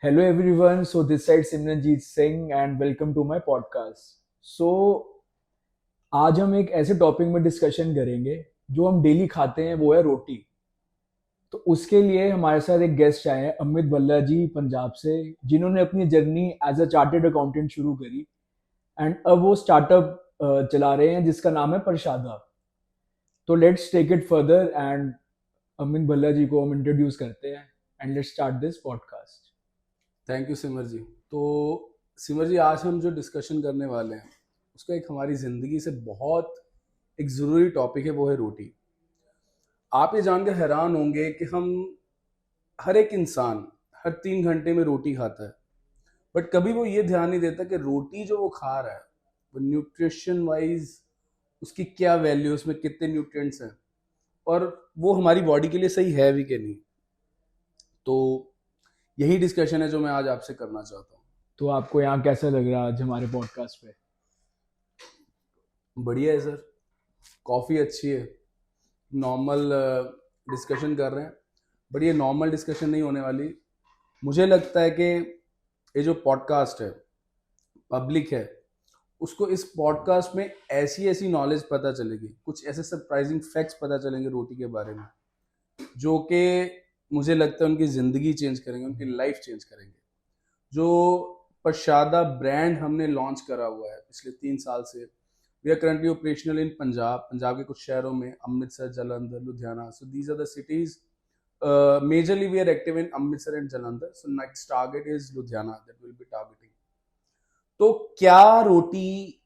Hello everyone. So this side Simranjeet Singh and welcome to my podcast. So आज हम एक ऐसे topic में डिस्कशन करेंगे जो हम डेली खाते हैं वो है रोटी। तो उसके लिए हमारे साथ एक गेस्ट आए हैं अमित भल्ला जी पंजाब से, जिन्होंने अपनी journey as a chartered accountant शुरू करी एंड अब वो स्टार्टअप चला रहे हैं जिसका नाम है प्रसादा। तो let's take it further and Amit Bhalla ji को हम इंट्रोड्यूस करते हैं and let's start this podcast. Thank you Simar ji. तो सिमर जी, आज हम जो डिस्कशन करने वाले हैं उसका एक हमारी ज़िंदगी से बहुत एक ज़रूरी टॉपिक है, वो है रोटी। आप ये जान के हैरान होंगे कि हम हर एक इंसान हर 3 घंटे में रोटी खाता है, बट कभी वो ये ध्यान नहीं देता कि रोटी जो वो खा रहा है वो न्यूट्रिशन वाइज उसकी क्या वैल्यू, उसमें कितने न्यूट्रिएंट्स हैं और वो हमारी बॉडी के लिए सही है भी कि नहीं। तो यही डिस्कशन है जो मैं आज आपसे करना चाहता हूँ। तो आपको यहाँ कैसा लग रहा है आज हमारे पॉडकास्ट पे? बढ़िया है सर, कॉफ़ी अच्छी है, नॉर्मल डिस्कशन कर रहे हैं, बट ये नॉर्मल डिस्कशन नहीं होने वाली। मुझे लगता है कि ये जो पॉडकास्ट है, पब्लिक है, उसको इस पॉडकास्ट में ऐसी ऐसी नॉलेज पता चलेगी, कुछ ऐसे सरप्राइजिंग फैक्ट्स पता चलेंगे रोटी के बारे में, जो कि मुझे लगता है उनकी ज़िंदगी चेंज करेंगे, उनकी लाइफ चेंज करेंगे। जो प्रसादा ब्रांड हमने लॉन्च करा हुआ है पिछले 3 साल से, we are currently operational in Punjab के कुछ शहरों में, Amritsar, Jalandhar, Ludhiana. So these are the cities, majorly we are active in Amritsar and Jalandhar. So next target is Ludhiana, that will be targeting. तो क्या रोटी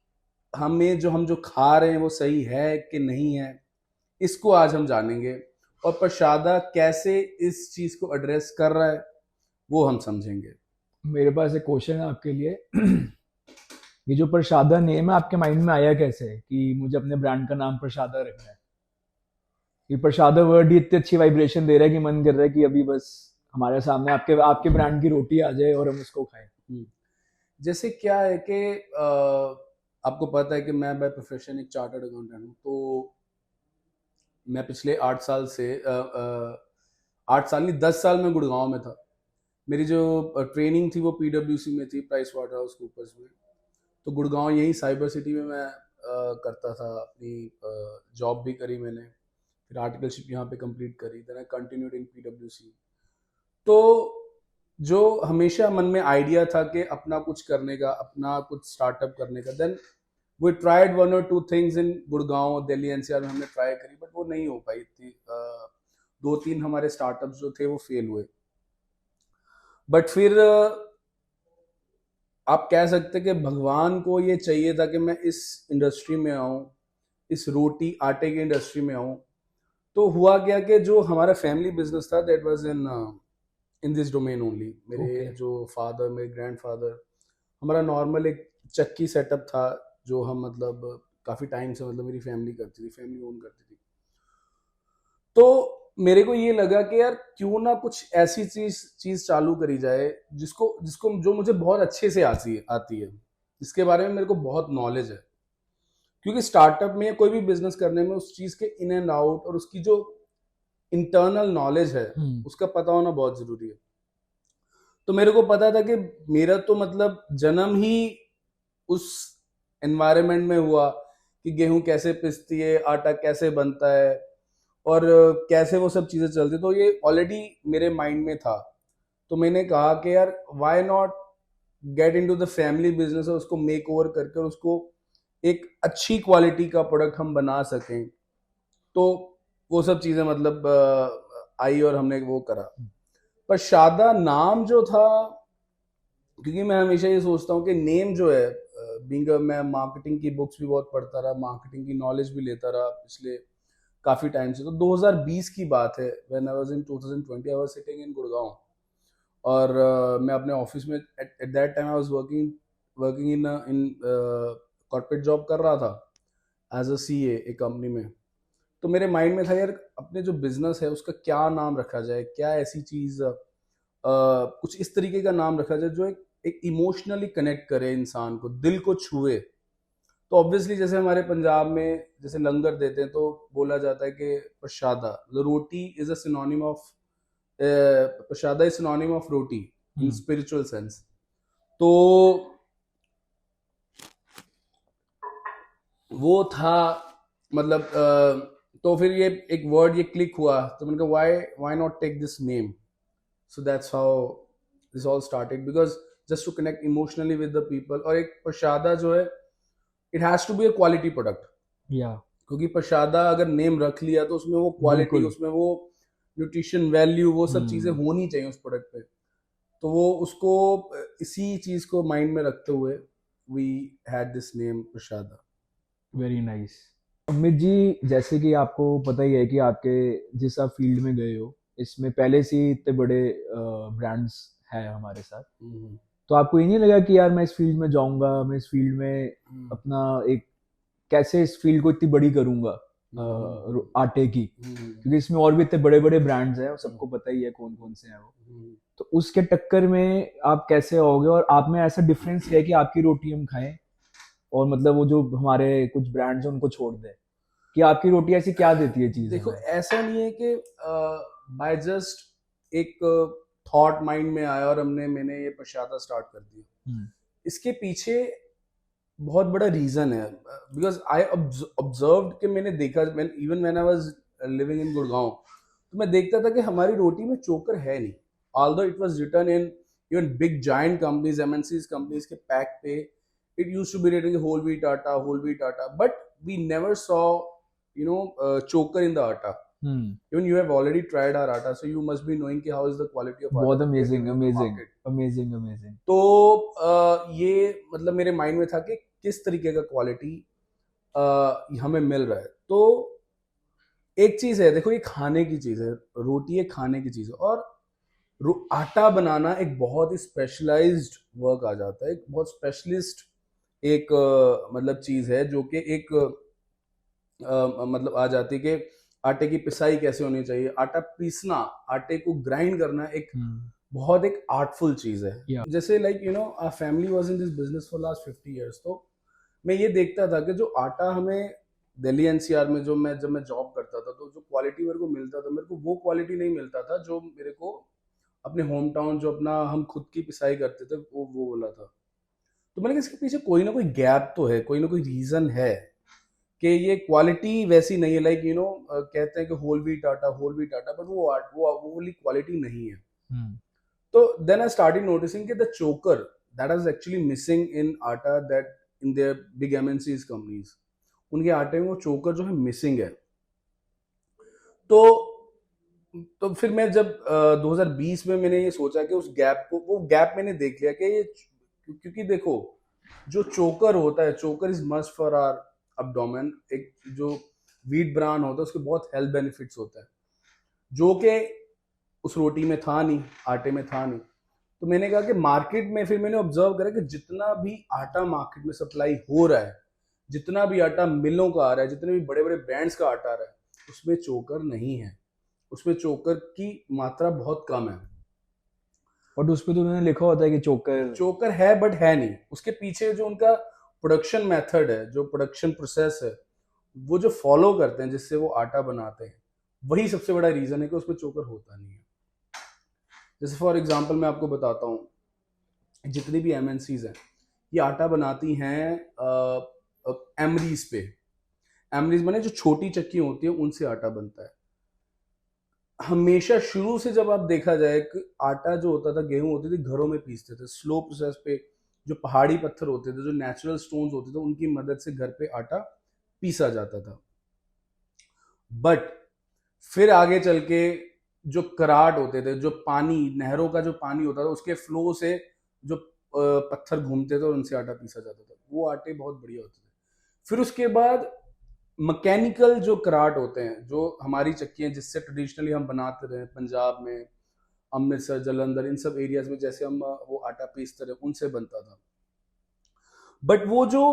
हम जो खा रहे हैं वो सही है कि नहीं है, इसको आज हम जानेंगे, और प्रसादा कैसे इस चीज को एड्रेस कर रहा है वो हम समझेंगे। मेरे पास एक क्वेश्चन है आपके लिए। ये जो प्रसादा नेम है आपके माइंड में आया कैसे कि मुझे अपने ब्रांड का नाम प्रसादा रखना है? ये प्रसादा वर्ड ही इतनी अच्छी वाइब्रेशन दे रहा है कि मन कर रहा है कि अभी बस हमारे सामने आपके आपके ब्रांड की रोटी आ जाए और हम उसको खाएं। हम्म। जैसे क्या है कि आपको पता है कि मैं बाय प्रोफेशन एक चार्टर्ड अकाउंटेंट हूँ। तो मैं पिछले 8 साल से 8 साल नहीं, 10 साल में गुड़गांव में था। मेरी जो ट्रेनिंग थी वो पीडब्ल्यूसी में थी, प्राइस वाटर हाउस कूपर्स में। तो गुड़गांव यही साइबर सिटी में मैं करता था। अपनी जॉब भी करी मैंने, फिर आर्टिकलशिप यहाँ पे कंप्लीट करी, देन आई कंटिन्यूड इन पीडब्ल्यूसी। तो जो हमेशा मन में आइडिया था कि अपना कुछ करने का, अपना कुछ स्टार्टअप करने का, देन वी ट्राइड 1 और 2 things in Gurgaon, Delhi NCR में हमने ट्राई करी, बट वो नहीं हो पाई थी। 2-3 हमारे स्टार्टअप्स जो थे वो फेल हुए। बट फिर आप कह सकते कि भगवान को ये चाहिए था कि मैं इस इंडस्ट्री में आऊँ, इस रोटी आटे की इंडस्ट्री में आऊँ। तो हुआ क्या कि जो हमारा फैमिली बिजनेस था, that was in this domain only. मेरे ओके। जो फादर, मेरे ग्रैंडफादर, हमारा नॉर्मल एक चक्की सेटअप था, जो हम मतलब काफ़ी टाइम से मतलब मेरी फैमिली करती थी, फैमिली ओन करती थी। तो मेरे को ये लगा कि यार क्यों ना कुछ ऐसी चीज चीज चालू करी जाए जिसको जिसको जो मुझे बहुत अच्छे से आती है, जिसके बारे में मेरे को बहुत नॉलेज है। क्योंकि स्टार्टअप में या कोई भी बिजनेस करने में उस चीज के इन एंड आउट और उसकी जो इंटरनल नॉलेज है उसका पता होना बहुत जरूरी है। तो मेरे को पता था कि मेरा तो मतलब जन्म ही उस एनवायरनमेंट में हुआ कि गेहूं कैसे पिसती है, आटा कैसे बनता है, और कैसे वो सब चीज़ें चलती। तो ये ऑलरेडी मेरे माइंड में था। तो मैंने कहा कि यार why not get into the family business, और उसको मेक ओवर करके और उसको एक अच्छी क्वालिटी का प्रोडक्ट हम बना सकें। तो वो सब चीज़ें मतलब आई और हमने वो करा। पर शादा नाम जो था, क्योंकि मैं हमेशा ये सोचता हूँ कि नेम जो है, बीइंग मैं मार्केटिंग की बुक्स भी बहुत पढ़ता रहा, मार्केटिंग की नॉलेज भी लेता रहा पिछले काफ़ी टाइम से। तो 2020 की बात है, when I was in 2020, I was sitting in Gurgaon. और मैं अपने ऑफिस में at that time I was working working in in corporate job कर रहा था एज अ सीए एक कंपनी में। तो मेरे माइंड में था यार अपने जो बिजनेस है उसका क्या नाम रखा जाए, क्या ऐसी चीज़ कुछ इस तरीके का नाम रखा जाए जो एक इमोशनली कनेक्ट करे, इंसान को दिल को छुए। तो ऑब्वियसली जैसे हमारे पंजाब में जैसे लंगर देते हैं तो बोला जाता है कि Prasada, roti is a synonym of, Prasada is synonym of roti. In spiritual sense. तो वो था मतलब तो फिर ये एक वर्ड ये क्लिक हुआ, तो मैंने कहा why not take this name. So that's how this all started, because just to connect emotionally with the people. और एक प्रसादा जो है, it has to be a quality product, या क्योंकि प्रसादा अगर नेम रख लिया तो उसमें वो क्वालिटी, बिल्कुल। उसमें वो न्यूट्रिशन वैल्यू, वो सब चीजें हम्म, होनी चाहिए उस प्रोडक्ट पे। तो वो उसको इसी चीज को माइंड में रखते हुए we had this name Prasada. Very nice. Amit ji, जैसे कि आपको पता ही है कि आपके जिस आप फील्ड में गए हो, इसमें पहले से ही इतने बड़े ब्रांड्स हैं हमारे साथ, हम्म, तो आपको ये नहीं लगा कि यार मैं इस फील्ड में जाऊंगा, मैं इस फील्ड में हम्म, अपना एक कैसे इस फील्ड को इतनी बड़ी करूंगा, हम्म, आटे की, हम्म, क्योंकि इसमें और भी इतने बड़े बड़े ब्रांड्स हैं, हम्म, सबको पता ही है कौन कौन से हैं वो। हम्म। तो उसके टक्कर में आप कैसे आओगे, और आप में ऐसा डिफरेंस है कि आपकी रोटी हम खाएं और मतलब वो जो हमारे कुछ ब्रांड्स हैं उनको छोड़ दें, कि आपकी रोटी ऐसी क्या देती है चीज देखो, हमें? ऐसा नहीं है कि बाय जस्ट एक थॉट माइंड में आया और मैंने ये प्रसादा स्टार्ट कर दिया। हम्म, इसके पीछे बहुत बड़ा रीजन है, बिकॉज आई ऑब्जर्व्ड कि मैंने देखा, even when I was living in Gurgaon, तो मैं देखता था कि हमारी रोटी में चोकर है नहीं। Although it was written in even big giant companies, MNCs companies के पैक पे, it used to be written whole wheat atta, whole wheat atta, but we never saw choker in the atta. Hmm. Even you have already tried our atta, so you must be knowing कि how is the quality of atta बहुत that we are amazing, giving in the amazing, market. Amazing, amazing. तो ये मतलब मेरे mind में था कि किस तरीके का क्वालिटी हमें मिल रहा है। तो एक चीज है, देखो, ये खाने की चीज है, रोटी एक खाने की चीज है, और आटा बनाना एक बहुत ही स्पेशलाइज्ड वर्क आ जाता है, एक बहुत स्पेशलिस्ट एक मतलब चीज है, जो कि एक मतलब आ जाती है कि आटे की पिसाई कैसे होनी चाहिए, आटा पीसना, आटे को ग्राइंड करना एक हम्म, बहुत एक आर्टफुल चीज है। या जैसे like our family was in this business for last 50 years। तो मैं ये देखता था कि जो आटा हमें दिल्ली एनसीआर में, जब मैं जॉब करता था, तो जो क्वालिटी मेरे को मिलता था, मेरे को वो क्वालिटी नहीं मिलता था जो मेरे को अपने होम टाउन, जो अपना हम खुद की पिसाई करते थे, वो बोला था। तो मैंने कहा इसके पीछे कोई ना कोई गैप तो है, कोई ना कोई रीजन है कि ये क्वालिटी वैसी नहीं है। लाइक कहते हैं कि whole wheat atta, whole wheat atta, but वो वाली क्वालिटी नहीं है। हम्म, तो देन आई स्टार्टेड नोटिसिंग कि the chokar that is actually missing in atta, that in their big MNCs companies, उनके आटे में वो चोकर जो है मिसिंग है। तो फिर मैं जब 2020 में मैंने ये सोचा कि उस गैप को, वो गैप मैंने देख लिया कि ये, क्योंकि देखो, जो चोकर होता है, चोकर is must for our abdomen। एक जो व्हीट ब्रान होता है उसके बहुत हेल्थ बेनिफिट्स होता है, जो कि उस रोटी में था नहीं, आटे में था नहीं। तो मैंने कहा कि मार्केट में, फिर मैंने ऑब्जर्व करा कि जितना भी आटा मार्केट में सप्लाई हो रहा है, जितना भी आटा मिलों का आ रहा है, जितने भी बड़े बड़े ब्रांड्स का आटा आ रहा है, उसमें चोकर नहीं है, उसमें चोकर की मात्रा बहुत कम है। बट उस पे तो उन्होंने लिखा होता है कि चोकर। चोकर है बट है नहीं। उसके पीछे जो उनका प्रोडक्शन मेथड है, जो प्रोडक्शन प्रोसेस है, वो जो फॉलो करते हैं जिससे वो आटा बनाते हैं, वही सबसे बड़ा रीजन है कि उसमें चोकर होता नहीं है। जैसे फॉर एग्जांपल मैं आपको बताता हूँ, जितनी भी एमएनसीज हैं, ये आटा बनाती हैं एमरीज पे। एमरीज माने जो छोटी चक्की होती है, उनसे आटा बनता है। हमेशा शुरू से जब आप देखा जाए कि आटा जो होता था, गेहूं होती थी, घरों में पीसते थे, स्लो प्रोसेस पे, जो पहाड़ी पत्थर होते थे, जो नेचुरल स्टोन्स होते थे, उनकी मदद से घर पे आटा पीसा जाता था। बट फिर आगे चल के जो कराट होते थे, जो पानी, नहरों का जो पानी होता था, उसके फ्लो से जो पत्थर घूमते थे और उनसे आटा पीसा जाता था, वो आटे बहुत बढ़िया होते थे। फिर उसके बाद मैकेनिकल जो कराट होते हैं, जो हमारी चक्कियां जिससे ट्रेडिशनली हम बनाते रहे पंजाब में, अमृतसर, जलंधर, इन सब एरियाज में, जैसे हम वो आटा पीसते रहे, उनसे बनता था। बट वो जो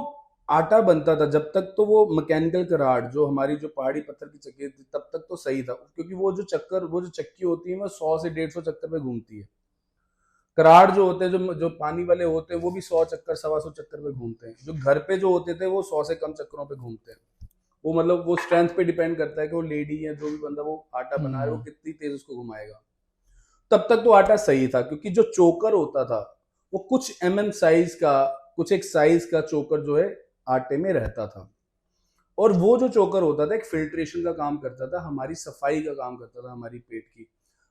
आटा बनता था, जब तक तो वो मैकेनिकल कराट, जो हमारी जो पहाड़ी पत्थर की चक्की थी, तब तक तो सही था, क्योंकि वो जो चक्की होती है, वो 100 से 150 चक्कर पे घूमती है। कराड़ जो होते हैं, जो जो पानी वाले होते हैं, वो भी 100 चक्कर, 125 चक्कर पे घूमते हैं। जो घर पे जो होते थे, वो 100 से कम चक्करों पे घूमते हैं। वो मतलब वो स्ट्रेंथ पे डिपेंड करता है कि वो लेडी या जो भी बंदा वो आटा बना रहा है, वो हम्म, कितनी तेज उसको घुमाएगा। तब तक तो आटा सही था, क्योंकि जो चोकर होता था वो कुछ साइज का, कुछ एक साइज का चोकर जो है आटे में रहता था, और वो जो चोकर होता था एक फिल्ट्रेशन का काम करता था, हमारी सफाई का काम करता था, हमारी पेट की,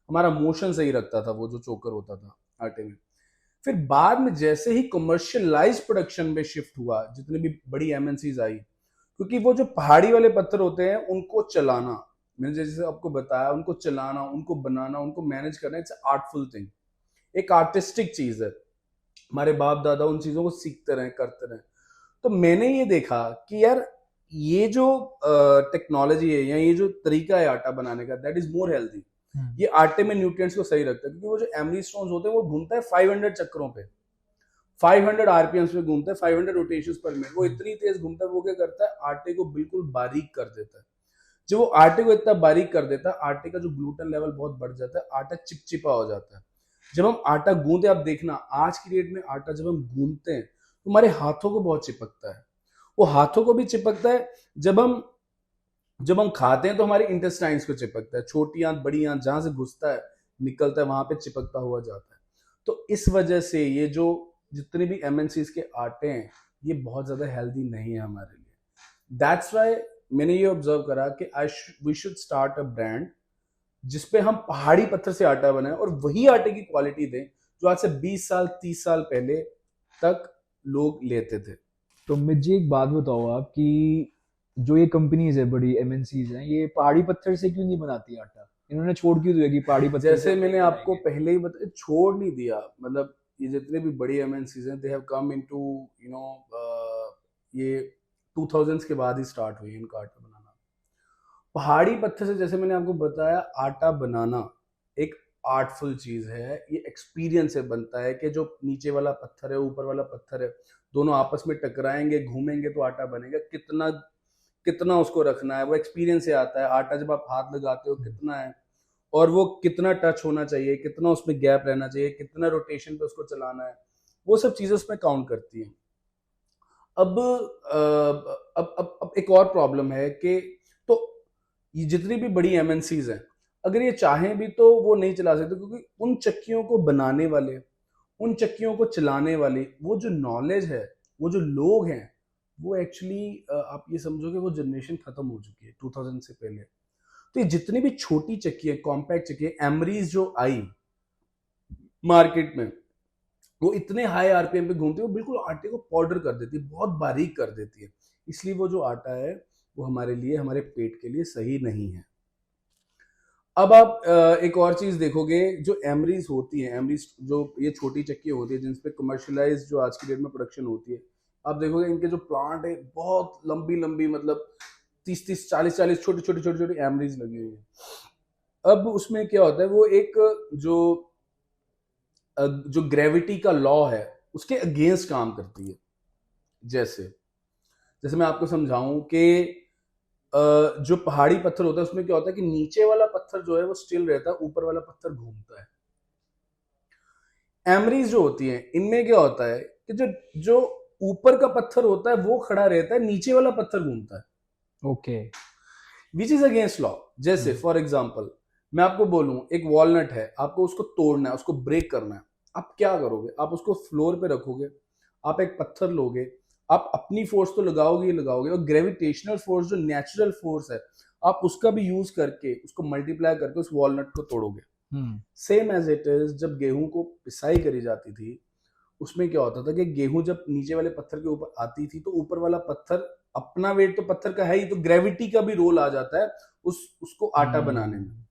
हमारा मोशन सही रखता था वो जो चोकर होता था आटे में। फिर बाद में जैसे ही कमर्शियलाइज प्रोडक्शन में शिफ्ट हुआ, जितनी भी बड़ी एमएनसीज आई, क्योंकि वो जो पहाड़ी वाले पत्थर होते हैं उनको चलाना, मैंने जैसे आपको बताया, उनको चलाना, उनको बनाना, उनको मैनेज करना, इट्स आर्टफुल थिंग, एक आर्टिस्टिक चीज है। हमारे बाप दादा उन चीजों को सीखते रहे, करते रहे। तो मैंने ये देखा कि यार ये जो टेक्नोलॉजी है या ये जो तरीका है आटा बनाने का, दैट इज मोर हेल्दी। ये आटे में न्यूट्रिएंट्स को सही रखता है, क्योंकि वो जो एमरी स्टोन्स होते हैं वो घूमता है 500 चक्रों पे, 500 आरपीएम पे घूमता है, 500 रोटेशंस पर मिनट, वो इतनी तेज घूमता है, वो क्या करता है, आटे को बिल्कुल बारीक कर देता है। जब वो आटे को इतना बारीक कर देता है, आटे का जो ग्लूटेन लेवल बहुत बढ़ जाता है, आटा चिपचिपा हो जाता है। जब हम आटा गूंदे, आप देखना आज की डेट में आटा जब हम गूंदते हैं तो हमारे हाथों को बहुत चिपकता है, वो हाथों को भी चिपकता है। जब हम खाते हैं तो हमारे इंटेस्टाइन्स को चिपकता है, छोटी आंत बड़ी आंत जहां से घुसता है निकलता है वहां पे चिपकता हुआ जाता है। तो इस वजह से ये जो जितने भी एमएनसीज के आटे हैं ये बहुत ज्यादा हेल्दी नहीं है हमारे लिए। दैट्स वाई मैंने ये ऑब्जर्व करा कि we should start a brand जिसपे हम पहाड़ी पत्थर से आटा बनाएं और वही आटे की क्वालिटी दें जो आज से 20 साल 30 साल पहले तक लोग लेते थे। तो मुझे एक बात बताओ आप कि जो ये कंपनीज है बड़ी एमएनसीज हैं, ये पहाड़ी पत्थर से क्यों नहीं बनाती आटा? इन्होंने छोड़ क्यों दिया कि पहाड़ी पत्थर से जैसे हम मैंने नहीं आपको बनाएंगे? पहले ही बताया, छोड़ नहीं दिया, मतलब ये जितने भी बड़ी एमएनसीज हैं they have come into you know ये 2000s के बाद ही स्टार्ट हुई इनका आटा बनाना। पहाड़ी पत्थर से जैसे मैंने आपको बताया, आटा बनाना एक आर्टफुल चीज है, ये एक्सपीरियंस से बनता है कि जो नीचे वाला पत्थर है ऊपर वाला पत्थर है दोनों आपस में टकराएंगे घूमेंगे तो आटा बनेगा। कितना कितना उसको रखना है वो एक्सपीरियंस से आता है। आटा जब आप हाथ लगाते हो कितना है, और वो कितना टच होना चाहिए, कितना उसमें गैप रहना चाहिए, कितना रोटेशन पे उसको चलाना है, वो सब चीजें उसमें काउंट करती हैं। अब एक और प्रॉब्लम है कि तो ये जितनी भी बड़ी एमएनसीज हैं अगर ये चाहें भी तो वो नहीं चला सकते, क्योंकि उन चक्कियों को बनाने वाले, उन चक्कियों को चलाने वाली वो जो नॉलेज है, वो जो लोग हैं, वो एक्चुअली आप ये समझो कि वो जनरेशन खत्म हो चुकी है 2000 से पहले। तो ये जितनी भी छोटी चक्की है, कॉम्पैक्ट चक्की है, एमरीज जो आई मार्केट में, वो इतने हाई आरपीएम पे घूमती है, वो बिल्कुल आटे को पाउडर कर देती है, बहुत बारीक कर देती है। इसलिए वो जो आटा है वो हमारे लिए, हमारे पेट के लिए सही नहीं है। अब आप एक और चीज देखोगे, जो एमरीज होती है, एमरीज जो ये छोटी चक्की होती है जिनपे कमर्शियलाइज जो आज की डेट में प्रोडक्शन होती है, आप देखोगे इनके जो प्लांट है बहुत लंबी लंबी, मतलब 30-30 40-40 छोटी छोटी छोटी छोटी एमरीज लगी हुई है। अब उसमें क्या होता है, वो एक जो ग्रेविटी का लॉ है उसके अगेंस्ट काम करती है। जैसे जैसे मैं आपको समझाऊं कि जो पहाड़ी पत्थर होता है उसमें क्या होता है कि नीचे वाला पत्थर जो है वो स्टिल रहता है, ऊपर वाला पत्थर घूमता है। एमरीज जो होती है इनमें क्या होता है कि जो जो ऊपर का पत्थर होता है वो खड़ा रहता है, नीचे वाला पत्थर घूमता है। Okay. Which is against law. जैसे फॉर एग्जाम्पल मैं आपको बोलूं एक वॉलनट है, आपको उसको तोड़ना है, उसको ब्रेक करना है, आप क्या करोगे, आप उसको फ्लोर पे रखोगे, आप एक पत्थर लोगे, आप अपनी फोर्स तो लगाओगे ही लगाओगे, और ग्रेविटेशनल फोर्स जो नेचुरल फोर्स है आप उसका भी यूज करके उसको मल्टीप्लाई करके उस वॉलनट को तोड़ोगे। सेम एज इट इज जब गेहूं को पिसाई करी जाती थी उसमें क्या होता था कि गेहूं जब नीचे वाले पत्थर के ऊपर आती थी तो ऊपर वाला पत्थर, अपना वेट तो पत्थर का है ही, तो ग्रेविटी का भी रोल आ जाता है उसको आटा बनाने में।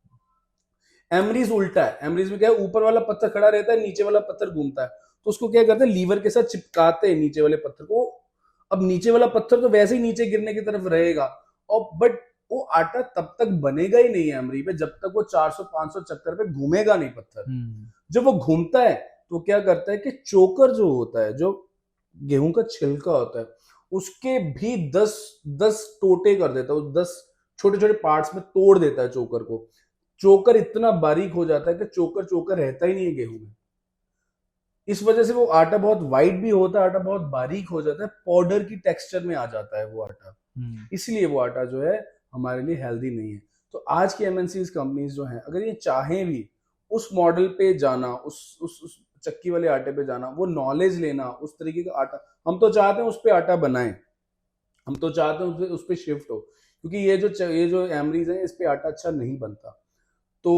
एमरीज उल्टा है, एमरीज में क्या है, ऊपर वाला पत्थर खड़ा रहता है, नीचे वाला पत्थर घूमता है, तो उसको क्या करते हैं, लीवर के साथ चिपकाते हैं नीचे वाले पत्थर को। अब नीचे वाला पत्थर तो वैसे ही नीचे गिरने की तरफ रहेगा, और बट वो आटा तब तक बनेगा ही नहीं एमरी पे जब तक वो 400-500 चक्कर पे घूमेगा नहीं पत्थर। जब वो घूमता है तो क्या करता है कि चोकर जो होता है, जो गेहूं का छिलका होता है, उसके भी 10 टोटे कर देता है, 10 छोटे छोटे पार्ट्स में तोड़ देता है चोकर को। चोकर इतना बारीक हो जाता है कि चोकर चोकर रहता ही नहीं है गेहूं में। इस वजह से वो आटा बहुत वाइट भी होता है, आटा बहुत बारीक हो जाता है, पाउडर की टेक्सचर में आ जाता है वो आटा। इसलिए वो आटा जो है हमारे लिए हेल्दी नहीं है। तो आज की एमएनसीज कंपनीज जो हैं अगर ये चाहें भी उस मॉडल पे जाना, उस चक्की वाले आटे पे जाना, वो नॉलेज लेना, उस तरीके का आटा हम तो चाहते हैं उस पे आटा बनाएं, हम तो चाहते हैं उस पे शिफ्ट हो, क्योंकि ये जो एमरीज हैं इस पे आटा अच्छा नहीं बनता। तो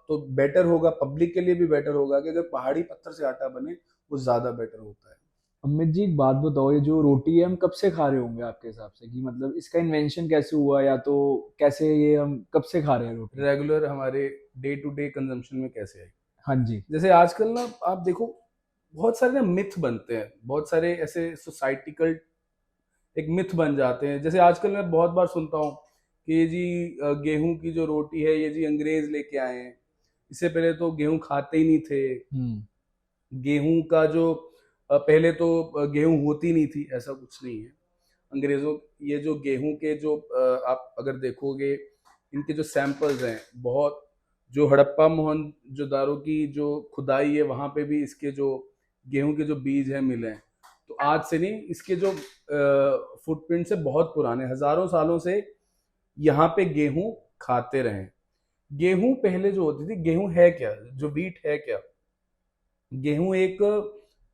तो बेटर होगा, पब्लिक के लिए भी बेटर होगा कि अगर पहाड़ी पत्थर से आटा बने, वो ज्यादा बेटर होता है। अमित जी एक बात बताओ, ये जो रोटी है हम कब से खा रहे होंगे आपके हिसाब से, कि मतलब इसका इन्वेंशन कैसे हुआ, या तो कैसे ये हम कब से खा रहे हैं रोटी? रेगुलर हमारे डे टू डे कंजम्पशन में कैसे है? हाँ जी। जैसे आजकल ना आप देखो, बहुत सारे ना मिथ बनते हैं, बहुत सारे ऐसे सोसाइटिकल एक मिथ बन जाते हैं। जैसे आजकल मैं बहुत बार सुनता हूँ कि ये जी गेहूं की जो रोटी है ये जी अंग्रेज लेके आए हैं, इससे पहले तो गेहूं खाते ही नहीं थे। हम्म। गेहूं का जो पहले तो गेहूं होती नहीं थी, ऐसा कुछ नहीं है। अंग्रेजों, ये जो गेहूं के जो आप अगर देखोगे, इनके जो सैंपल्स हैं बहुत, जो हड़प्पा मोहनजोदारो की जो खुदाई है वहां पे भी इसके जो गेहूं के जो बीज हैं मिले हैं। तो आज से नहीं, इसके जो फुटप्रिंट से बहुत पुराने, हजारों सालों से यहाँ पे गेहूं खाते रहे। गेहूं पहले जो होती थी, गेहूं है क्या, जो वीट है क्या, गेहूं एक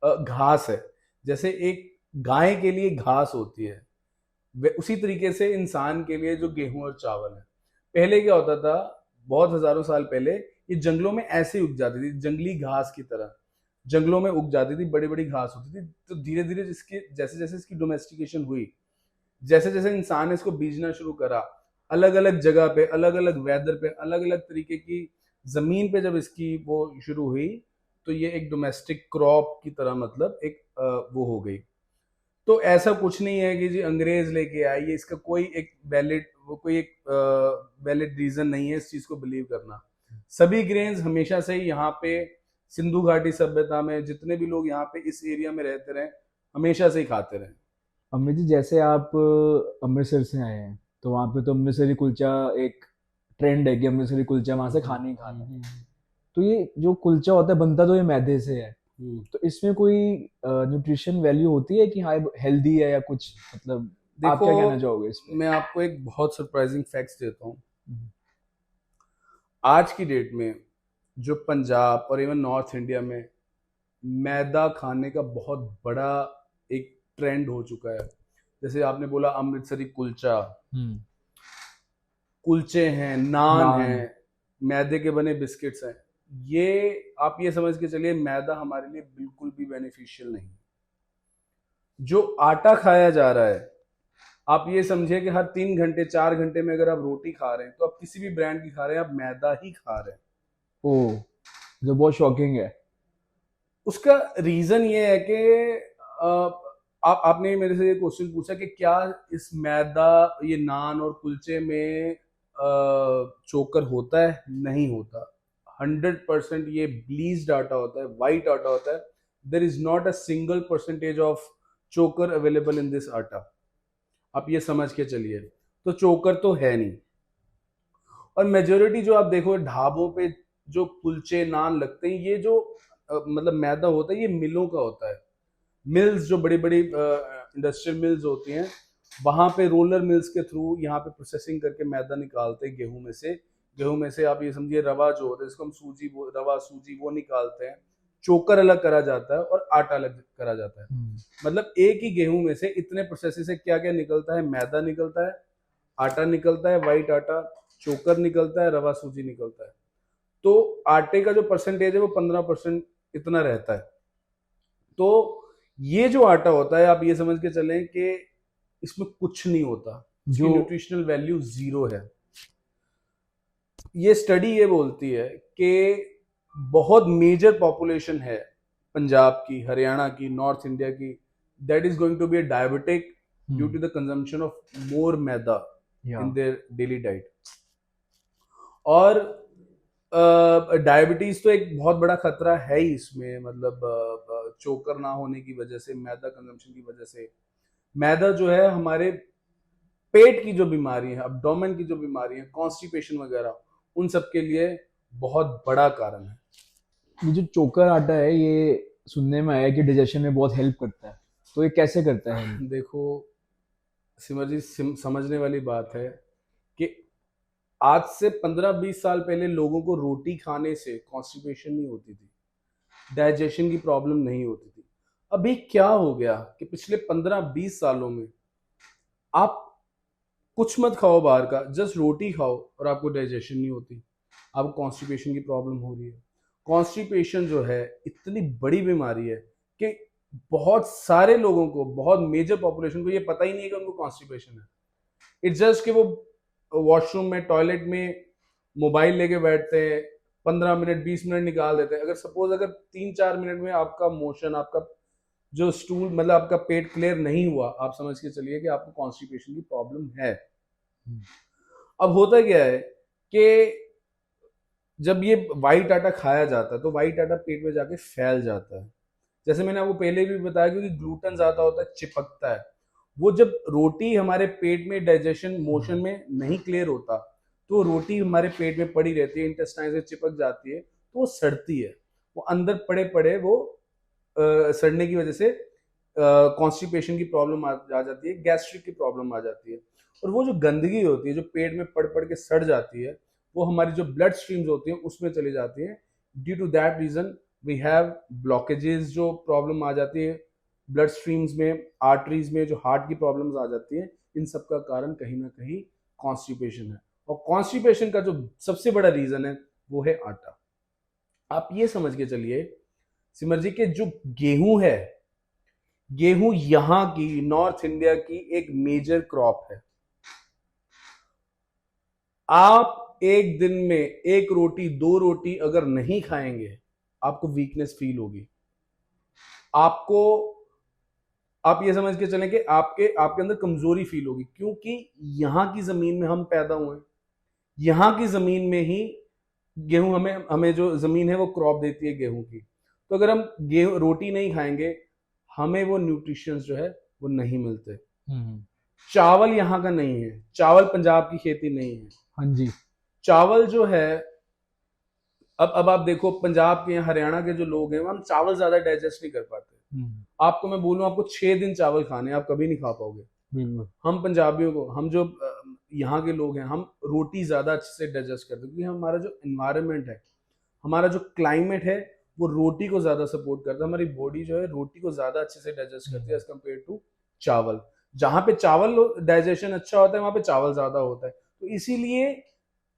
घास है। जैसे एक गाय के लिए घास होती है, उसी तरीके से इंसान के लिए जो गेहूं और चावल है। पहले क्या होता था, बहुत हजारों साल पहले ये जंगलों में ऐसे ही उग जाती थी, जंगली घास की तरह जंगलों में उग जाती थी, बड़ी बड़ी घास होती थी। तो धीरे धीरे जिसके जैसे जैसे इसकी डोमेस्टिकेशन हुई, जैसे जैसे इंसान ने इसको बीजना शुरू करा, अलग अलग जगह पे, अलग अलग वेदर पे, अलग अलग तरीके की जमीन पे जब इसकी वो शुरू हुई, तो ये एक डोमेस्टिक क्रॉप की तरह मतलब एक वो हो गई। तो ऐसा कुछ नहीं है कि जी अंग्रेज लेके आए, ये इसका कोई एक वैलिड, वो कोई एक वैलिड रीजन नहीं है इस चीज को बिलीव करना। सभी ग्रेन्स हमेशा से ही यहाँ पे सिंधु घाटी सभ्यता में जितने भी लोग यहाँ पे इस एरिया में रहते रहे, हमेशा से ही खाते रहे। अमित जी जैसे आप अमृतसर से आए हैं, तो वहाँ पे तो अमृतसरी कुलचा एक ट्रेंड है कि अमृतसरी कुलचा वहाँ से खाना ही खाना है। तो ये जो कुलचा होता है बनता तो ये मैदे से है, हम्म। तो इसमें कोई न्यूट्रिशन वैल्यू होती है कि हाँ हेल्दी है या कुछ, मतलब आप देखो, क्या कहना चाहोगे इस पे? मैं आपको एक बहुत सरप्राइजिंग फैक्ट्स देता हूँ। हम्म। आज की डेट में जो पंजाब और इवन नॉर्थ इंडिया में मैदा खाने का बहुत बड़ा एक ट्रेंड हो चुका है। जैसे आपने बोला अमृतसरी कुलचा, हम्म। कुलचे हैं, नान नान। हैं, मैदे के बने बिस्किट्स हैं। ये आप ये समझ के चलिए, मैदा हमारे लिए बिल्कुल भी बेनिफिशियल नहीं। जो आटा खाया जा रहा है, आप ये समझिए कि हर 3 घंटे 4 घंटे में अगर आप रोटी खा रहे हैं, तो आप किसी भी ब्रांड की खा रहे हैं, आप मैदा ही खा रहे हैं। ओ, जो बहुत शॉकिंग है। उसका रीजन ये है कि आपने मेरे से ये क्वेश्चन पूछा कि क्या इस मैदा, ये नान और कुलचे में चोकर होता है? नहीं होता। 100% ये ब्लीच्ड आटा होता है, वाइट आटा होता है। There is not a single percentage of चोकर अवेलेबल इन दिस आटा। आप ये समझ के चलिए, तो चोकर तो है नहीं। और मेजोरिटी जो आप देखो ढाबों पे जो कुलचे नान लगते हैं, ये जो मतलब मैदा होता है, ये मिलों का होता है। मिल्स, जो बड़ी बड़ी इंडस्ट्रियल मिल्स होती हैं, वहां पे रोलर मिल्स के थ्रू यहाँ पे प्रोसेसिंग करके मैदा निकालते हैं गेहूं में से। गेहूं में से आप ये समझिए रवा जो होता है, जिसको हम रवा सूजी वो निकालते हैं। चोकर अलग करा जाता है और आटा अलग करा जाता है। मतलब एक ही गेहूं में से इतने प्रोसेस से क्या क्या निकलता है, मैदा निकलता है, आटा निकलता है, वाइट आटा, चोकर निकलता है, रवा सूजी निकलता है। तो आटे का जो परसेंटेज है वो 15% इतना रहता है। तो ये जो आटा होता है, आप ये समझ के चलें कि इसमें कुछ नहीं होता, इसकी जो न्यूट्रिशनल वैल्यू जीरो है। ये स्टडी ये बोलती है कि बहुत मेजर पॉपुलेशन है पंजाब की, हरियाणा की, नॉर्थ इंडिया की, that is going to be a diabetic due to the consumption of more maida in their daily diet. और डायबिटीज तो एक बहुत बड़ा खतरा है ही इसमें, मतलब चोकर ना होने की वजह से, मैदा कंजम्पशन की वजह से। मैदा जो है हमारे पेट की जो बीमारी है, अब्डोमेन की जो बीमारी है, कॉन्स्टिपेशन वगैरह, उन सब के लिए बहुत बड़ा कारण है। ये जो चोकर आटा है, ये सुनने में आया है कि डाइजेशन में बहुत हेल्प करता है, तो ये कैसे करता है? देखो सिमर जी, समझने वाली बात है कि आज से 15-20 साल पहले लोगों को रोटी खाने से कॉन्स्टिपेशन नहीं होती थी, डाइजेशन की प्रॉब्लम नहीं होती थी। अभी क्या हो गया कि पिछले 15-20 सालों में आप कुछ मत खाओ बाहर का, जस्ट रोटी खाओ और आपको डाइजेशन नहीं होती, आपको कॉन्स्टिपेशन की प्रॉब्लम हो रही है। कॉन्स्टिपेशन जो है इतनी बड़ी बीमारी है कि बहुत सारे लोगों को, बहुत मेजर पॉपुलेशन को ये पता ही नहीं है कि उनको कॉन्स्टिपेशन है। इट्स जस्ट कि वो वॉशरूम में, टॉयलेट में मोबाइल लेके बैठते हैं, 15 मिनट 20 मिनट निकाल देते हैं। अगर सपोज अगर 3-4 मिनट में आपका मोशन, आपका जो स्टूल मतलब आपका पेट क्लियर नहीं हुआ, आप समझ के चलिए कि आपको कॉन्स्टिपेशन की प्रॉब्लम है। अब होता क्या है कि जब ये व्हाइट आटा खाया जाता है तो व्हाइट आटा पेट में जाके फैल जाता है। जैसे मैंने आपको पहले भी बताया, क्योंकि ग्लूटेन ज्यादा होता है, चिपकता है। वो जब रोटी हमारे पेट में डाइजेशन मोशन में नहीं क्लियर होता, तो रोटी हमारे पेट में पड़ी रहती है, इंटेस्टाइन से चिपक जाती है, तो वो सड़ती है। वो अंदर पड़े पड़े वो सड़ने की वजह से कॉन्स्टिपेशन की प्रॉब्लम आ जाती है, गैस्ट्रिक की प्रॉब्लम आ जाती है। और वो जो गंदगी होती है जो पेट में पड़ पड़ के सड़ जाती है, वो हमारी जो ब्लड स्ट्रीम्स होती हैं उसमें चली जाती है। Due to that reason we have blockages, जो प्रॉब्लम आ जाती है ब्लड स्ट्रीम्स में, आर्टरीज में, जो हार्ट की प्रॉब्लम्स आ जाती है। इन सब का कारण कहीं ना कहीं कॉन्स्टिपेशन है। और कॉन्स्टिपेशन का जो सबसे बड़ा रीजन है वो है आटा। आप ये समझ के चलिए सिमर जी के जो गेहूं है, गेहूं यहां की, नॉर्थ इंडिया की एक मेजर क्रॉप है। आप एक दिन में एक रोटी, दो रोटी अगर नहीं खाएंगे, आपको वीकनेस फील होगी। आपको, आप ये समझ के चलें कि आपके आपके अंदर कमजोरी फील होगी, क्योंकि यहां की जमीन में हम पैदा हुए हैं। यहाँ की जमीन में ही गेहूं, हमें हमें जो जमीन है वो क्रॉप देती है गेहूं की। तो अगर हम गेहूं रोटी नहीं खाएंगे, हमें वो न्यूट्रिशंस जो है वो नहीं मिलते। चावल यहाँ का नहीं है, चावल पंजाब की खेती नहीं है। हाँ जी। चावल जो है, अब आप देखो पंजाब के, हरियाणा के जो लोग हैं, हम चावल ज्यादा डाइजेस्ट नहीं कर पाते। आपको मैं बोलूं, आपको 6 दिन चावल खाने, आप कभी नहीं खा पाओगे। हम पंजाबियों को, हम जो यहाँ के लोग हैं, हम रोटी ज्यादा अच्छे से डाइजेस्ट करते हैं, क्योंकि हमारा जो एनवायरनमेंट है, हमारा जो क्लाइमेट है, वो रोटी को ज्यादा सपोर्ट करता है। हमारी बॉडी जो है रोटी को ज्यादा अच्छे से डाइजेस्ट करती है एज कम्पेयर टू चावल। जहां पे चावल डाइजेशन अच्छा होता है, वहां पे चावल ज्यादा होता है। तो इसीलिए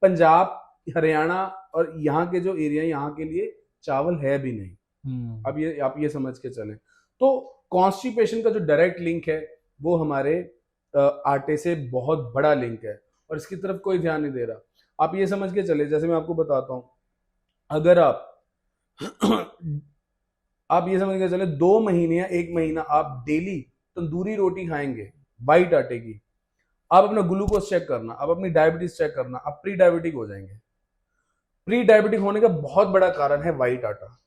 पंजाब, हरियाणा और यहाँ के जो एरिया, यहाँ के लिए चावल है भी नहीं। अब ये आप ये समझ के चलें। तो कॉन्स्टिपेशन का जो डायरेक्ट लिंक है वो हमारे आटे से बहुत बड़ा लिंक है, और इसकी तरफ कोई ध्यान नहीं दे रहा। आप ये समझ के चले, जैसे मैं आपको बताता हूं, अगर आप आप ये समझ के चले 2 महीने या 1 महीना आप डेली तंदूरी रोटी खाएंगे वाइट आटे की, आप अपना ग्लूकोज चेक करना, आप अपनी डायबिटीज चेक करना, आप प्री डायबिटिक हो जाएंगे। प्री डायबिटिक होने का बहुत बड़ा कारण है वाइट आटा।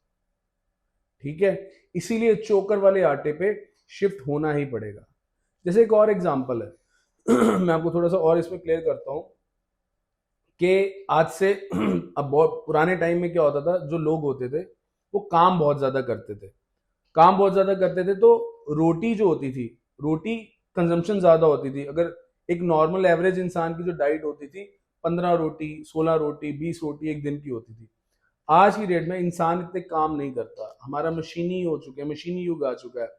ठीक है, इसीलिए चोकर वाले आटे पे शिफ्ट होना ही पड़ेगा। जैसे एक और एग्जांपल है मैं आपको थोड़ा सा और इसमें क्लियर करता हूं कि आज से अब बहुत पुराने टाइम में क्या होता था, जो लोग होते थे वो काम बहुत ज्यादा करते थे, काम बहुत ज्यादा करते थे, तो रोटी जो होती थी, रोटी कंजम्पशन ज्यादा होती थी। अगर एक नॉर्मल एवरेज इंसान की जो डाइट होती थी, 15 रोटी, 16 रोटी, 20 रोटी एक दिन की होती थी। आज की डेट में इंसान इतने काम नहीं करता, हमारा मशीनी हो चुका है, मशीनी युग आ चुका है,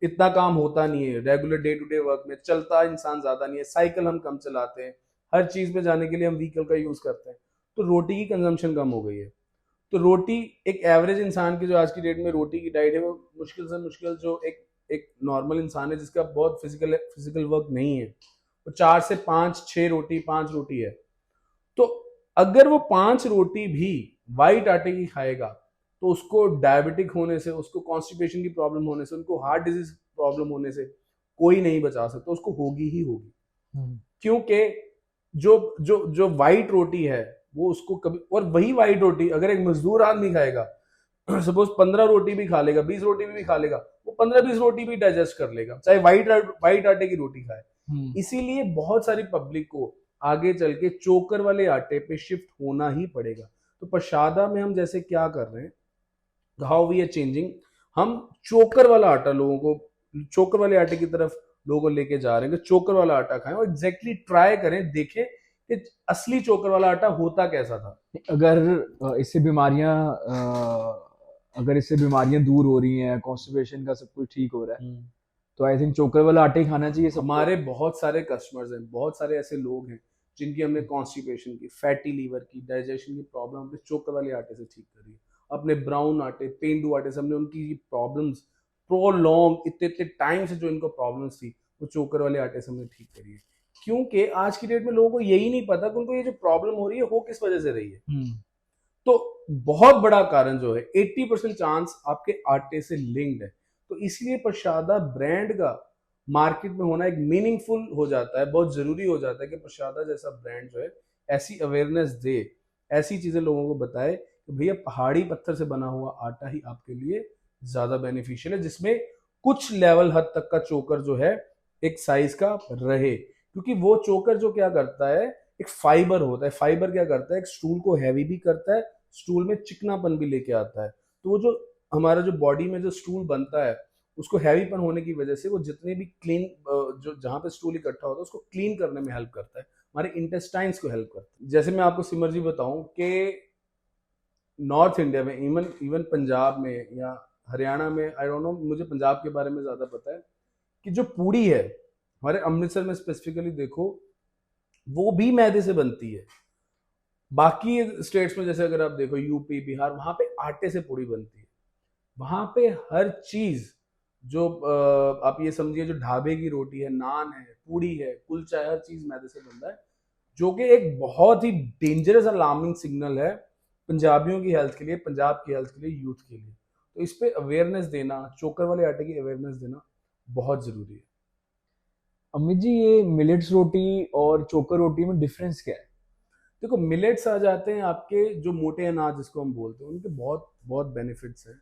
इतना काम होता नहीं है। Regular day to day work में चलता इंसान ज्यादा नहीं है, साइकिल हम कम चलाते हैं, हर चीज पे जाने के लिए हम व्हीकल का यूज करते हैं, तो रोटी की कंजम्पशन कम हो गई है। तो रोटी, एक एवरेज इंसान की जो आज की डेट में रोटी की डाइट है, वो मुश्किल से मुश्किल जो एक एक नॉर्मल इंसान है जिसका बहुत फिजिकल वर्क नहीं है, वो 4 से 5, 6 रोटी, 5 रोटी है। तो अगर वो 5 रोटी भी वाइट आटे की खाएगा, तो उसको डायबिटिक होने से, उसको कॉन्स्टिपेशन की प्रॉब्लम होने से, उनको हार्ट डिजीज प्रॉब्लम होने से कोई नहीं बचा सकता, उसको होगी ही होगी। क्योंकि जो जो जो वाइट रोटी है वो उसको कभी, और वही वाइट रोटी अगर एक मजदूर आदमी खाएगा, सपोज 15 रोटी भी खा लेगा, 20 रोटी भी खा लेगा, वो 15-20 रोटी भी डाइजेस्ट कर लेगा, चाहे वाइट आटे की रोटी खाए। इसीलिए बहुत सारी पब्लिक को आगे चल के चोकर वाले आटे पे शिफ्ट होना ही पड़ेगा। तो प्रसादा में हम जैसे क्या कर रहे हैं, हाउ वी आर चेंजिंग, हम चोकर वाला आटा लोगों को, चोकर वाले आटे की तरफ लोगों को लेके जा रहे हैं कि चोकर वाला आटा खाएं, और एग्जैक्टली ट्राई करें, देखें कि असली चोकर वाला आटा होता कैसा था। अगर इससे बीमारियां अगर इससे बीमारियां दूर हो रही हैं, कॉन्स्टिपेशन का सब कुछ ठीक हो रहा है, तो आई थिंक चोकर वाला आटा ही खाना चाहिए सबको। हमारे बहुत सारे कस्टमर्स हैं, बहुत सारे ऐसे लोग हैं जिनकी हमने कॉन्स्टिपेशन की, फैटी लीवर की, डाइजेशन की प्रॉब्लम हमने चोकर वाले आटे से ठीक करी है। अपने ब्राउन आटे, पेंडू आटे से हमने उनकी प्रॉब्लम्स प्रोलॉन्ग इतने इतने टाइम से जो इनको प्रॉब्लम्स थी वो चोकर वाले आटे से हमने ठीक करी है। क्योंकि आज की डेट में लोगों को यही नहीं पता कि उनको ये जो प्रॉब्लम हो रही है वो किस वजह से रही है। तो बहुत बड़ा कारण जो है 80% चांस आपके आटे से लिंक्ड है। तो इसलिए प्रसादा ब्रांड का मार्केट में होना एक मीनिंगफुल हो जाता है, बहुत जरूरी हो जाता है कि प्रसादा जैसा ब्रांड जो है ऐसी अवेयरनेस दे, ऐसी चीजें लोगों को बताए कि भैया पहाड़ी पत्थर से बना हुआ आटा ही आपके लिए ज्यादा बेनिफिशियल है, जिसमें कुछ लेवल हद तक का चोकर जो है एक साइज का रहे। क्योंकि वो चोकर जो क्या करता है, एक फाइबर होता है, फाइबर क्या करता है, एक स्टूल को हैवी भी करता है, स्टूल में चिकनापन भी लेके आता है। तो वो जो हमारा जो बॉडी में जो स्टूल बनता है उसको हैवीपन होने की वजह से वो जितने भी क्लीन जो जहाँ पे स्टूल इकट्ठा होता है उसको क्लीन करने में हेल्प करता है, हमारे इंटेस्टाइन्स को हेल्प करता है। जैसे मैं आपको सिमर जी बताऊं कि नॉर्थ इंडिया में, इवन इवन पंजाब में या हरियाणा में, आई डोंट नो, मुझे पंजाब के बारे में ज्यादा पता है, कि जो पूड़ी है हमारे अमृतसर में स्पेसिफिकली देखो वो भी मैदे से बनती है। बाकी स्टेट्स में जैसे अगर आप देखो यूपी बिहार, वहां पे आटे से पूड़ी बनती है। वहां पे हर चीज जो आप ये समझिए जो ढाबे की रोटी है, नान है, पूड़ी है, कुलचा है, हर चीज मैदे से बनता है, जो कि एक बहुत ही डेंजरस अलार्मिंग सिग्नल है पंजाबियों की हेल्थ के लिए, पंजाब की हेल्थ के लिए, यूथ के लिए। तो इस पे अवेयरनेस देना, चोकर वाले आटे की अवेयरनेस देना बहुत जरूरी है। अमित जी, ये मिलेट्स रोटी और चोकर रोटी में डिफरेंस क्या है? देखो मिलेट्स आ जाते हैं आपके जो मोटे अनाज जिसको हम बोलते हैं, उनके बहुत बहुत बेनिफिट्स हैं।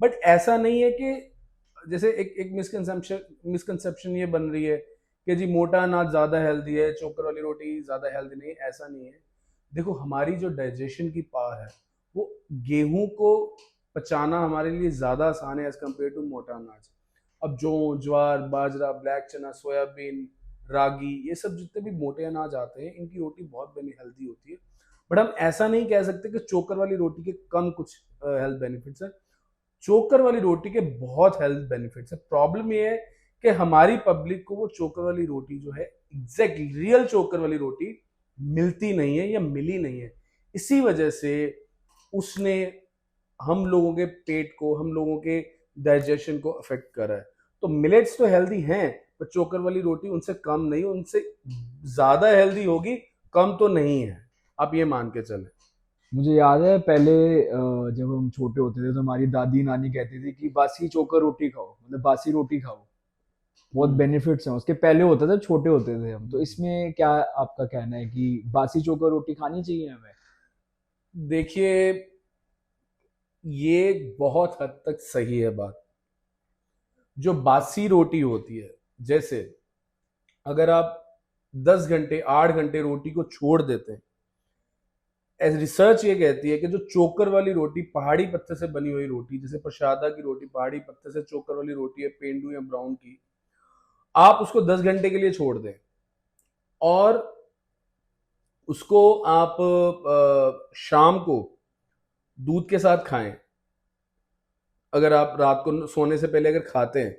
बट ऐसा नहीं है कि जैसे एक मिसकंसेप्शन ये बन रही है कि जी मोटा अनाज ज्यादा हेल्दी है, चोकर वाली रोटी ज्यादा हेल्दी नहीं है, ऐसा नहीं है। देखो हमारी जो डाइजेशन की पावर है वो गेहूं को पचाना हमारे लिए ज्यादा आसान है एज कम्पेयर टू मोटा अनाज। अब जो ज्वार, बाजरा, ब्लैक चना, सोयाबीन, रागी, ये सब जितने भी मोटे अनाज आते हैं इनकी रोटी बहुत हेल्दी होती है। बट हम ऐसा नहीं कह सकते कि चोकर वाली रोटी के कम कुछ हेल्थ बेनिफिट्स है। चोकर वाली रोटी के बहुत हेल्थ बेनिफिट्स है। प्रॉब्लम ये है कि हमारी पब्लिक को वो चोकर वाली रोटी जो है, एग्जैक्ट रियल चोकर वाली रोटी मिलती नहीं है या मिली नहीं है। इसी वजह से उसने हम लोगों के पेट को, हम लोगों के डाइजेशन को अफेक्ट करा है। तो मिलेट्स तो हेल्दी हैं, पर चोकर वाली रोटी उनसे कम नहीं, उनसे ज्यादा हेल्दी होगी, कम तो नहीं है, आप ये मान के चले। मुझे याद है पहले जब हम छोटे होते थे तो हमारी दादी नानी कहती थी कि बासी चोकर रोटी खाओ, मतलब बासी रोटी खाओ, बहुत बेनिफिट्स हैं उसके। पहले होता था, छोटे होते थे हम, तो इसमें क्या आपका कहना है कि बासी चोकर रोटी खानी चाहिए हमें? देखिए ये बहुत हद तक सही है बात। जो बासी रोटी होती है, जैसे अगर आप 10 घंटे 8 घंटे रोटी को छोड़ देते हैं, रिसर्च ये कहती है कि जो चोकर वाली रोटी, पहाड़ी पत्थर से बनी हुई रोटी, जैसे प्रसादा की रोटी पहाड़ी पत्थर से, चोकर वाली रोटी है पेंडू या ब्राउन की, आप उसको 10 घंटे के लिए छोड़ दें और उसको आप शाम को दूध के साथ खाएं। अगर आप रात को सोने से पहले अगर खाते हैं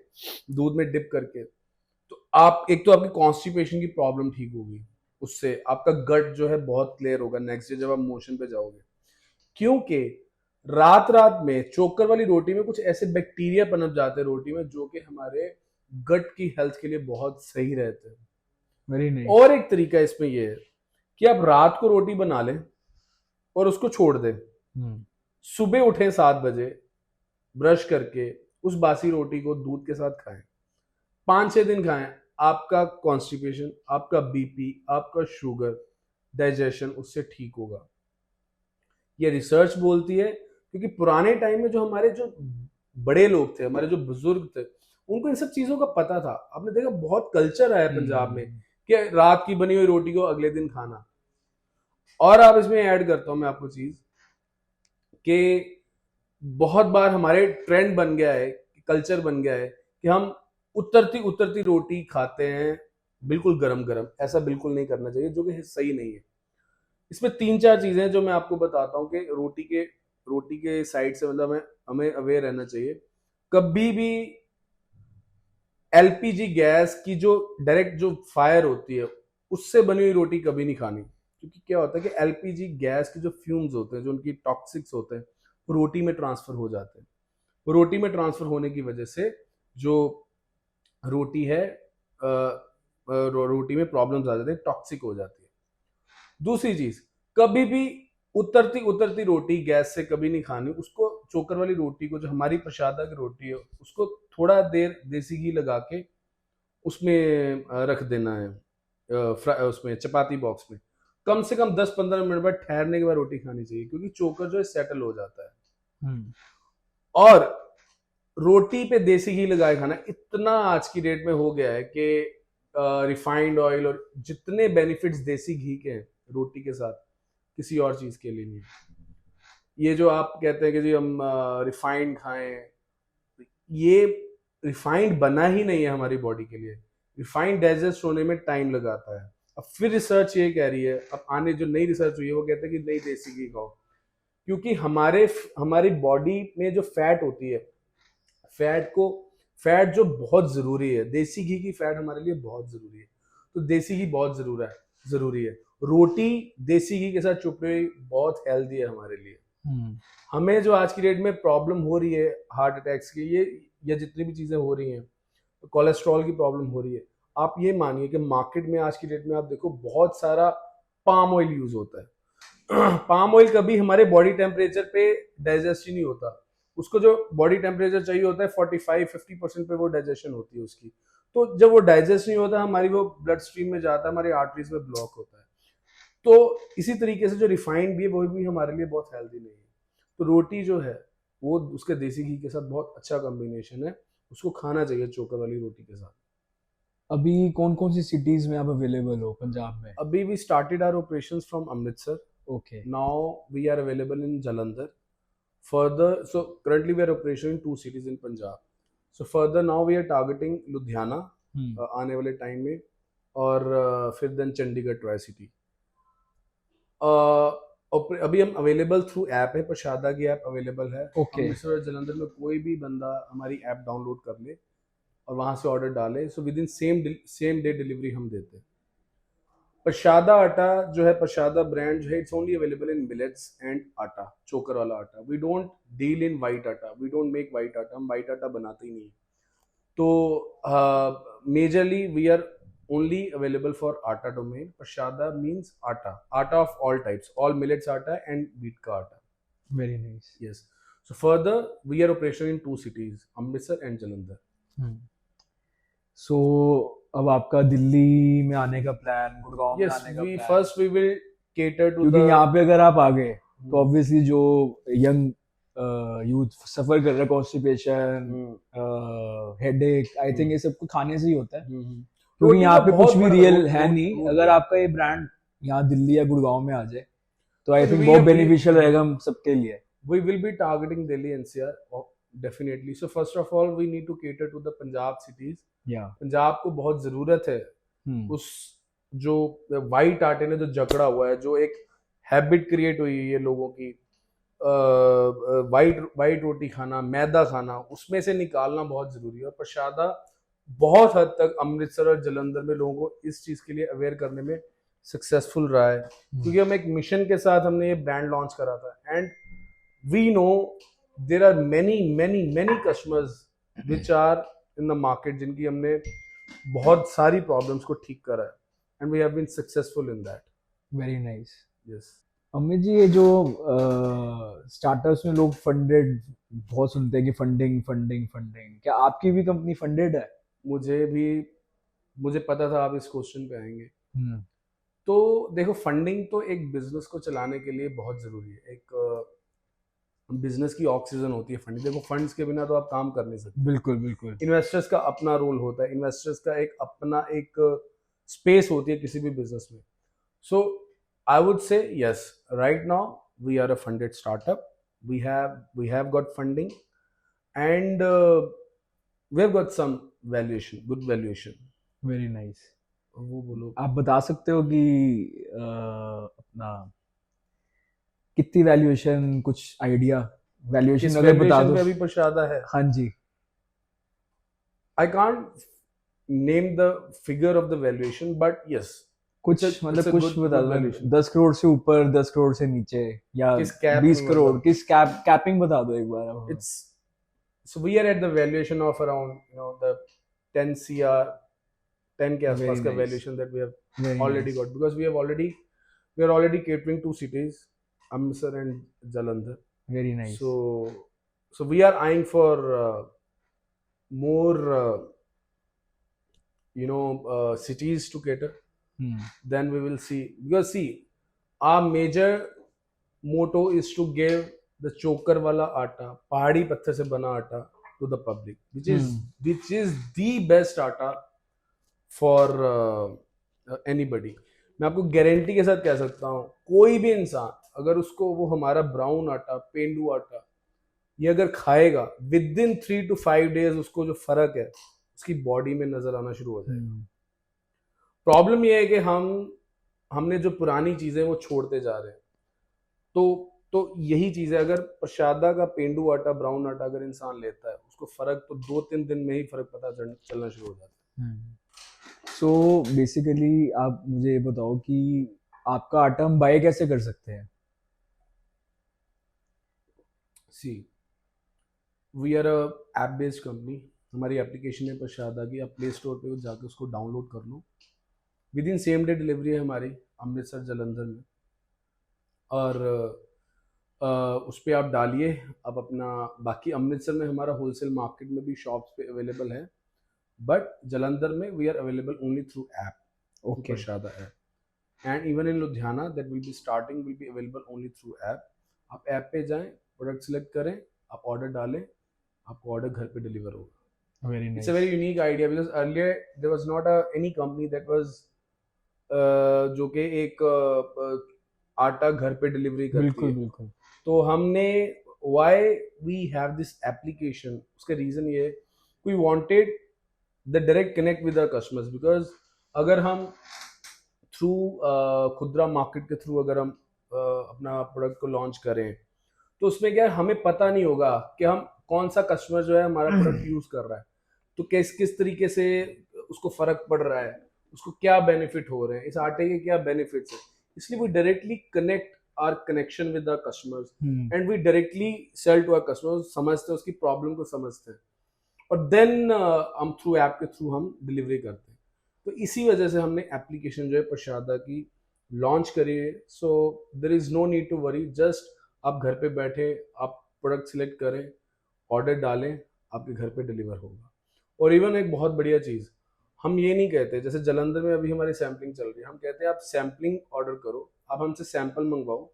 दूध में डिप करके, तो आप एक तो आपकी कॉन्स्टिपेशन की प्रॉब्लम ठीक होगी, उससे आपका गट जो है बहुत क्लियर होगा नेक्स्ट डे जब आप मोशन पे जाओगे। क्योंकि रात रात में चोकर वाली रोटी में कुछ ऐसे बैक्टीरिया पनप जाते हैं रोटी में जो कि हमारे गट की हेल्थ के लिए बहुत सही रहते हैं। Very nice. और एक तरीका इसमें यह है कि आप रात को रोटी बना लें और उसको छोड़ दें, सुबह उठें 7 बजे, ब्रश करके उस बासी रोटी को दूध के साथ खाएं, 5-6 दिन खाएं, आपका कॉन्स्टिपेशन, आपका बीपी, आपका शुगर, डाइजेशन उससे ठीक होगा। ये रिसर्च बोलती है। क्योंकि पुराने टाइम में जो हमारे जो बड़े लोग थे, हमारे जो बुजुर्ग थे, उनको इन सब चीजों का पता था। आपने देखा बहुत कल्चर आया पंजाब में कि रात की बनी हुई रोटी को अगले दिन खाना। और आप इसमें ऐड करता हूं मैं आपको चीज कि बहुत बार हमारे ट्रेंड बन गया है, कल्चर बन गया है कि हम उतरती उतरती रोटी खाते हैं बिल्कुल गरम गरम, ऐसा बिल्कुल नहीं करना चाहिए, जो कि सही नहीं है। इसमें 3-4 चीजें हैं जो मैं आपको बताता हूँ कि रोटी के साइड से मतलब हमें अवेयर रहना चाहिए। कभी भी एलपीजी गैस की जो डायरेक्ट जो फायर होती है उससे बनी हुई रोटी कभी नहीं खानी, क्योंकि क्या होता है कि एलपीजी गैस के जो फ्यूम्स होते हैं, जो उनकी टॉक्सिक्स होते हैं, वो रोटी में ट्रांसफर हो जाते हैं। रोटी में ट्रांसफर होने की वजह से जो रोटी है रोटी में प्रॉब्लम्स आ जाते हैं, टॉक्सिक हो जाती है। दूसरी चीज, कभी भी उतरती उतरती रोटी गैस से कभी नहीं खानी। उसको चोकर वाली रोटी को, जो हमारी प्रसादा की रोटी है, उसको थोड़ा देर देसी घी लगा के उसमें रख देना है, उसमें चपाती बॉक्स में। कम से कम 10-15 मिनट बाद ठहरने के बाद रोटी खानी चाहिए, क्योंकि चोकर जो है सेटल हो जाता है। और रोटी पे देसी घी लगाए खाना इतना आज की डेट में हो गया है कि रिफाइंड ऑयल और जितने बेनिफिट्स देसी घी के हैं रोटी के साथ, किसी और चीज के लिए नहीं है। ये जो आप कहते हैं कि जी हम रिफाइंड खाएं, ये रिफाइंड बना ही नहीं है हमारी बॉडी के लिए। रिफाइंड डाइजेस्ट होने में टाइम लगाता है। अब फिर रिसर्च ये कह रही है, अब आने जो नई रिसर्च हुई है वो कहते हैं कि नई देसी घी खाओ, क्योंकि हमारी बॉडी में जो फैट होती है, फैट जो बहुत जरूरी है, देसी घी की फैट हमारे लिए बहुत जरूरी है। तो देसी घी बहुत जरूरी है। रोटी देसी घी के साथ चुपड़ी हुई बहुत हेल्दी है हमारे लिए। हमें जो आज की डेट में प्रॉब्लम हो रही है हार्ट अटैक्स की, ये या जितनी भी चीजें हो रही हैं, कोलेस्ट्रॉल की प्रॉब्लम हो रही है, आप ये मानिए कि मार्केट में आज की डेट में आप देखो बहुत सारा पाम ऑयल यूज होता है। पाम ऑयल कभी हमारे बॉडी टेम्परेचर पे डाइजेस्ट ही नहीं होता। उसको जो बॉडी टेम्परेचर चाहिए होता है 45-50% पे वो डाइजेशन होती है उसकी। तो जब वो डाइजेस्ट नहीं होता, हमारी वो ब्लड स्ट्रीम में जाता है, हमारी आर्टरीज में ब्लॉक होता है। तो इसी तरीके से जो रिफाइंड भी है वो भी हमारे लिए बहुत हेल्दी नहीं है। तो रोटी जो है वो उसके देसी घी के साथ बहुत अच्छा कॉम्बिनेशन है, उसको खाना चाहिए चोकर वाली रोटी के साथ। अभी कौन कौन सी सिटीज में आप अवेलेबल हो पंजाब में? अभी we started our operations from Amritsar. Okay. Now we are available in Jalandhar. Further, so currently we are operating in 2 cities in Punjab. So further now we are targeting Ludhiana आने वाले टाइम में, और फिर देन चंडीगढ़ ट्राई सिटी। अभी हम available through app है, प्रसादा की app available है। अमृतसर और जलंधर में कोई भी बंदा हमारी ऐप डाउनलोड कर ले और वहां से ऑर्डर डाले, so with in same day delivery हम देते हैं। प्रसादा आटा जो है, प्रसादा ब्रांड जो है, it's only available in millets and atta, चोकर वाला आटा। We don't deal in white atta, we don't make white atta, हम वाइट आटा बनाते ही नहीं। तो majorly we are only available for atta domain. Prasada means atta of all types, all millets atta and wheat ka atta. Very nice. Yes. So further, we are operational in 2 cities, Amritsar and Jalandhar. So अब आपका दिल्ली में आने का plan, Gurgaon में आने का plan? Yes, first we will cater to क्योंकि यहाँ पे अगर आप आ गए तो ऑब्वियसली जो यंग यूथ सफर कर रहा है, कॉन्स्टिपेशन, हेडेक, आई थिंक ये सब कुछ खाने से ही होता है, क्योंकि यहाँ पे कुछ भी रियल है नहीं। अगर आपका ये ब्रांड यहाँ दिल्ली या गुड़गांव में आ जाए तो आई थिंक बहुत बेनिफिशियल रहेगा हम सबके लिए। We will be targeting Delhi NCR definitely. So first of all we need to cater to the Punjab cities. Punjab को बहुत जरूरत है उस जो वाइट आटे ने जो जकड़ा हुआ है, जो एक हैबिट क्रिएट हुई है लोगों की, वाइट रोटी खाना, मैदा खाना, उसमें से निकालना बहुत जरूरी है। और प्रसादा बहुत हद तक अमृतसर और जलंधर में लोगों को इस चीज के लिए अवेयर करने में सक्सेसफुल रहा है, क्योंकि हम एक मिशन के साथ हमने ये ब्रांड लॉन्च करा था। And we know there are many customers which are in the market, जिनकी हमने बहुत सारी प्रॉब्लम्स को ठीक करा है, and we have been successful in that. Very nice. Yes Amit ji, ये जो स्टार्टअप्स में लोग फंडेड बहुत सुनते हैं कि फंडिंग, क्या आपकी भी कंपनी फंडेड है? मुझे पता था आप इस क्वेश्चन पे आएंगे। तो देखो, फंडिंग तो एक बिजनेस को चलाने के लिए बहुत जरूरी है। एक बिजनेस की ऑक्सीजन होती है फंडिंग। देखो, फंड्स के बिना तो आप काम कर नहीं सकते। बिल्कुल। इन्वेस्टर्स का अपना रोल होता है, इन्वेस्टर्स का एक अपना एक स्पेस होती है किसी भी बिजनेस में। So I would say yes, right now we are a funded startup, we have got funding and we have got some valuation, good valuation. Very nice. वो बोलो। आप बता सकते हो कि अपना कितनी वैल्यूएशन, कुछ आइडिया वैल्यूएशन किस अगर बता वैल्यूएशन दो। पे अभी प्रशादा है? हाँ जी। I can't name the figure of the valuation, but yes, कुछ इट्स मतलब अ कुछ गुड बता गुड दो, वैल्यूएशन। 10 करोड़ से ऊपर, 10 करोड़ से नीचे, या किस कैप 20 करोड़, में, किस कैपिंग बता दो एक बार हमें। it's so we are at the valuation of around the 10 cr, 10 के वेरी आसपास का nice, valuation that we have very already nice, got, because we are already catering two cities, Amritsar and Jalandhar. Very nice. So we are eyeing for more cities to cater. Then we will see, because see, our major motto is to give the choker wala atta, pahadi patthar se bana atta, to the public, which is the best atta for anybody. मैं आपको guarantee के साथ कह सकता हूँ, कोई भी इंसान अगर उसको वो हमारा ब्राउन आटा, पेंडू आटा, ये अगर खाएगा, विद इन 3 to 5 days उसको जो फर्क है उसकी बॉडी में नजर आना शुरू हो जाएगा। प्रॉब्लम ये है कि हमने जो पुरानी चीजें वो छोड़ते जा रहे हैं। तो यही चीज है, अगर प्रसादा का पेंडू आटा, ब्राउन आटा अगर इंसान लेता है, उसको फर्क तो 2-3 दिन में ही फर्क पता चलना शुरू हो जाता है। सो बेसिकली आप मुझे ये बताओ कि आपका आटा हम बाय कैसे कर सकते हैं? See, we are a app based company. हमारी एप्लीकेशन है प्रसादा की, आप प्ले स्टोर पे जाकर उसको डाउनलोड कर लो। Within same day delivery है हमारी अमृतसर जलंधर में। और उस पर आप डालिए, आप अपना, बाकी अमृतसर में हमारा होलसेल मार्केट में भी शॉप्स पे अवेलेबल है, बट जलंधर में we are available only through app, okay. Prasada app. And even in Ludhiana that will be starting, will be available only through app. आप ऐप पे जाएं, प्रोडक्ट सेलेक्ट करें, आप ऑर्डर डालें, आपको ऑर्डर घर पे डिलीवर होगा। Very it's a nice. Very unique idea, because earlier there was not any company that was जो कि एक आटा घर पे डिलीवरी करती बिल्कुल है। बिल्कुल। तो हमने, why we have this application, उसका रीजन ये, we wanted the direct connect with our customers, because अगर हम थ्रू खुदरा मार्केट के थ्रू अगर हम अपना प्रोडक्ट को लॉन्च करें, तो उसमें क्या है, हमें पता नहीं होगा कि हम कौन सा कस्टमर जो है हमारा प्रोडक्ट यूज कर रहा है, तो किस किस तरीके से उसको फर्क पड़ रहा है, उसको क्या बेनिफिट हो रहे हैं, इस आटे के क्या बेनिफिट्स है। इसलिए we directly connect or connection with our customers, and we directly sell to our customers, समझते हैं उसकी प्रॉब्लम को, समझते हैं, और देन हम थ्रू ऐप के थ्रू हम डिलीवरी करते हैं। तो इसी वजह से हमने एप्लीकेशन जो है प्रसादा की लॉन्च करी है। So there is no need to worry, just आप घर पे बैठे आप प्रोडक्ट सिलेक्ट करें, ऑर्डर डालें, आपके घर पे डिलीवर होगा। और इवन एक बहुत बढ़िया चीज़, हम ये नहीं कहते, जैसे जलंधर में अभी हमारी सैम्पलिंग चल रही है, हम कहते हैं आप सैम्पलिंग ऑर्डर करो, आप हमसे सैंपल मंगवाओ,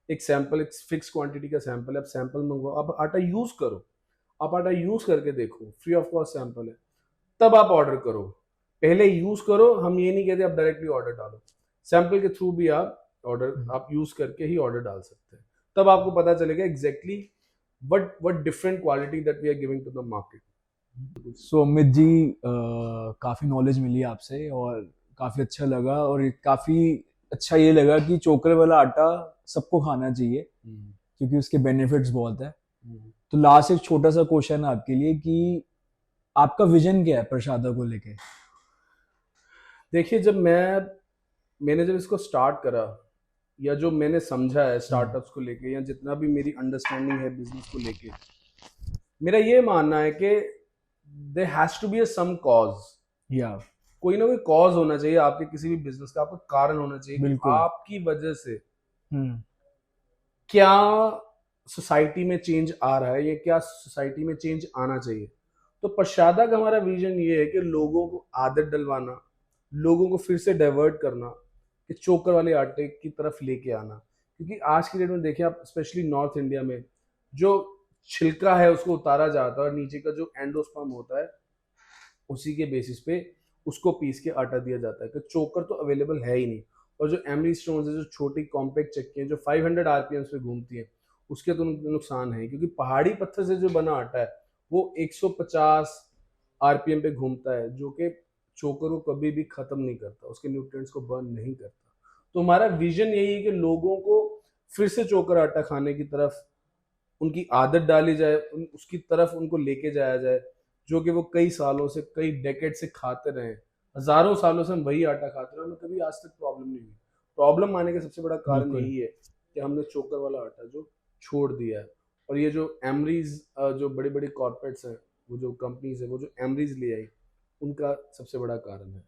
एक सैंपल, एक फिक्स क्वांटिटी का सैंपल है, आप सैंपल मंगवाओ, आप आटा यूज़ करो, आप आटा यूज़ करके देखो, फ्री ऑफ कॉस्ट सैंपल है, तब आप ऑर्डर करो। पहले यूज़ करो, हम ये नहीं कहते आप डायरेक्टली ऑर्डर डालो, सैंपल के थ्रू भी आप ऑर्डर, आप यूज़ करके ही ऑर्डर डाल सकते हैं, तब आपको पता चलेगा exactly what different quality that we are giving to the market. सो अमित जी, काफ़ी नॉलेज मिली आपसे और काफ़ी अच्छा लगा, और काफ़ी अच्छा ये लगा कि चोकर वाला आटा सबको खाना चाहिए क्योंकि उसके बेनिफिट्स बहुत है। तो लास्ट एक छोटा सा क्वेश्चन आपके लिए कि आपका विजन क्या है प्रसादा को लेके? देखिए, मैंने जब इसको स्टार्ट करा, या जो मैंने समझा है स्टार्टअप्स को लेके, या जितना भी मेरी अंडरस्टैंडिंग है बिजनेस को लेके, मेरा ये मानना है कि there has to be a some cause, या कोई ना कोई कॉज होना चाहिए आपके किसी भी बिजनेस का, आपका कारण होना चाहिए कि आपकी वजह से क्या सोसाइटी में चेंज आ रहा है, या क्या सोसाइटी में चेंज आना चाहिए। तो प्रसादा का हमारा विजन ये है कि लोगों को आदत डलवाना, लोगों को फिर से डाइवर्ट करना, कि चोकर वाले आटे की तरफ लेके आना। क्योंकि आज की डेट में देखें आप, स्पेशली नॉर्थ इंडिया में, जो छिलका है उसको उतारा जाता है, और नीचे का जो एंडोस्पर्म होता है उसी के बेसिस पे उसको पीस के आटा दिया जाता है, कि चोकर तो अवेलेबल है ही नहीं। और जो एमरी स्टोन्स है, जो छोटी कॉम्पैक्ट चक्की है जो 500 आरपीएम पे घूमती है, उसके तो नुकसान है, क्योंकि पहाड़ी पत्थर से जो बना आटा है वो 150 आरपीएम पे घूमता है, जो कि चोकर को कभी भी खत्म नहीं करता, उसके न्यूट्रिएंट्स को बर्न नहीं करता। तो हमारा विजन यही है कि लोगों को फिर से चोकर आटा खाने की तरफ उनकी आदत डाली जाए, उसकी तरफ उनको लेके जाया जाए, जो कि वो कई सालों से, कई डेकेड से खाते रहे। हजारों सालों से हम वही आटा खाते रहे, हमें कभी आज तक प्रॉब्लम नहीं हुई। प्रॉब्लम आने का सबसे बड़ा कारण बिल्कुल। यही है कि हमने चोकर वाला आटा जो छोड़ दिया है। और ये जो एमरीज, जो बड़ी बड़ी कॉर्पोरेट्स हैं, वो जो कंपनीज है, वो जो एमरीज ले आई, उनका सबसे बड़ा कारण है।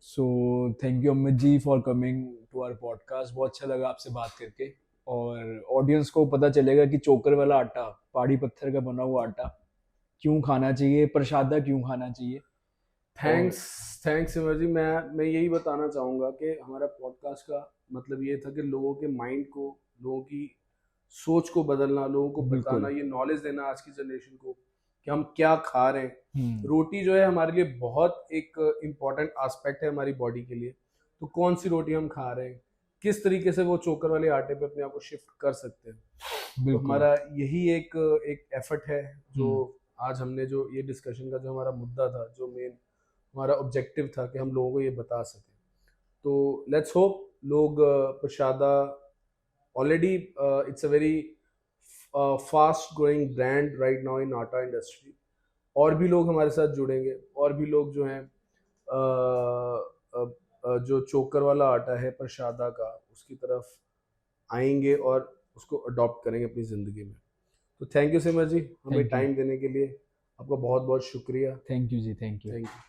So thank you Amit ji for coming to our podcast. बहुत अच्छा लगा आपसे बात करके, और ऑडियंस को पता चलेगा कि चोकर वाला आटा, पहाड़ी पत्थर का बना हुआ आटा क्यों खाना चाहिए, प्रसादा क्यों खाना चाहिए। और थैंक्स, थैंक्स सिमर जी। मैं यही बताना चाहूँगा कि हमारा पॉडकास्ट का मतलब ये था कि लोगों के माइंड को, लोगों की सोच को बदलना, लोगों को बताना, बिल्कुल। ये नॉलेज देना आज की जनरेशन को कि हम क्या खा रहे हैं। हम्म। रोटी जो है हमारे लिए बहुत एक इम्पॉर्टेंट एस्पेक्ट है हमारी बॉडी के लिए। तो कौन सी रोटी हम खा रहे हैं, किस तरीके से वो चोकर वाले आटे पे अपने आप को शिफ्ट कर सकते हैं। तो बिल्कुल। हमारा यही एक एक एफर्ट है जो हम्म। आज हमने, जो ये डिस्कशन का जो हमारा मुद्दा था, जो मेन हमारा ऑब्जेक्टिव था कि हम लोगों को ये बता सकें। तो लेट्स होप लोग Prasada already, it's a very fast growing brand right now in atta industry. और भी लोग हमारे साथ जुड़ेंगे, और भी लोग जो हैं जो चोकर वाला आटा है प्रसादा का, उसकी तरफ आएंगे और उसको अडॉप्ट करेंगे अपनी ज़िंदगी में। तो थैंक यू सिमर जी, हमें थैंक यू। टाइम देने के लिए आपका बहुत बहुत शुक्रिया। Thank you ji. Thank you. Thank you.